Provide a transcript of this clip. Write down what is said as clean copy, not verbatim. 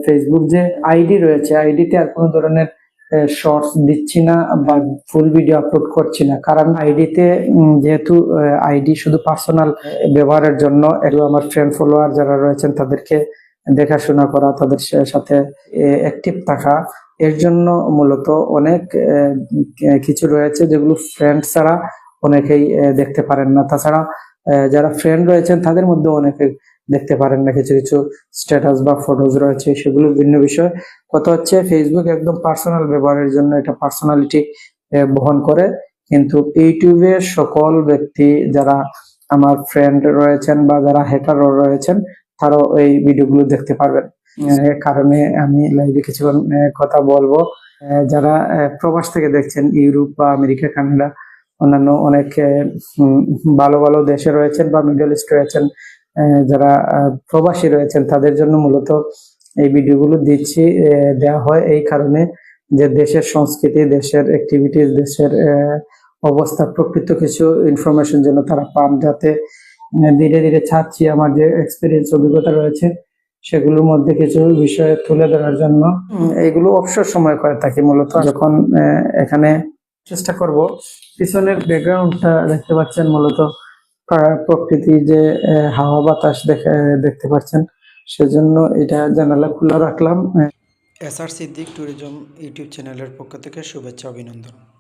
Facebook যে ID রয়েছে, আইডিতে আর কোনো ধরনের শর্টস দিচ্ছি না বা ফুল ভিডিও আপলোড করছি না, কারণ আইডিতে যেহেতু আইডি শুধু পার্সোনাল ব্যবহারের জন্য, এগুলো আমার ফ্রেন্ড ফলোয়ার যারা রয়েছেন তাদেরকে দেখাশোনা করা, তাদের সাথে অ্যাক্টিভ থাকা, এর জন্য মূলত অনেক কিছু রয়েছে যেগুলো ফ্রেন্ড ছাড়া অনেকেই দেখতে পারেন না। তাছাড়া যারা ফ্রেন্ড রয়েছেন তাদের মধ্যে অনেকে দেখতে পারেন না, কিছু কিছু স্ট্যাটাস বা ফটোজ রয়েছে, সেগুলো ভিন্ন বিষয়। কথা হচ্ছে ফেসবুক একদম পার্সোনাল ব্যবহারের জন্য, এটা পার্সোনালিটি বহন করে। কিন্তু ইউটিউবের সকল ব্যক্তি যারা আমার ফ্রেন্ড রয়েছেন বা যারা হ্যাকার রয়েছেন, তারাও এই ভিডিওগুলো দেখতে পারবেন। কারণে আমি লাইভে কিছুক্ষণ কথা বলবো। যারা প্রবাস থেকে দেখছেন, ইউরোপ বা আমেরিকা, কানাডা, অন্যান্য অনেক ভালো ভালো দেশে রয়েছেন বা মিডল ইস্ট রয়েছেন, যারা প্রবাসী রয়েছেন, তাদের জন্য মূলত এই ভিডিওগুলো দেওয়া হয় এই কারণে যে দেশের সংস্কৃতি, দেশের অ্যাক্টিভিটিস, দেশের অবস্থা, প্রকৃত কিছু ইনফরমেশন যেন তারা পান, যাতে ধীরে ধীরে চাচ্ছি আমার যে এক্সপিরিয়েন্স, অভিজ্ঞতা রয়েছে সেগুলোর মধ্যে কিছু বিষয় তুলে ধরার জন্য এগুলো অবসর সময় করে থাকি। মূলত যখন এখানে চেষ্টা করব, পিছনের ব্যাকগ্রাউন্ডটা দেখতে পাচ্ছেন, মূলত প্রকৃতি যে হাওয়া বাতাস দেখতে পাচ্ছেন, সেজন্য এটা জানালা খোলা রাখলাম। SR সিদ্দিক ট্যুরিজম ইউটিউব চ্যানেলের পক্ষ থেকে শুভেচ্ছা, অভিনন্দন।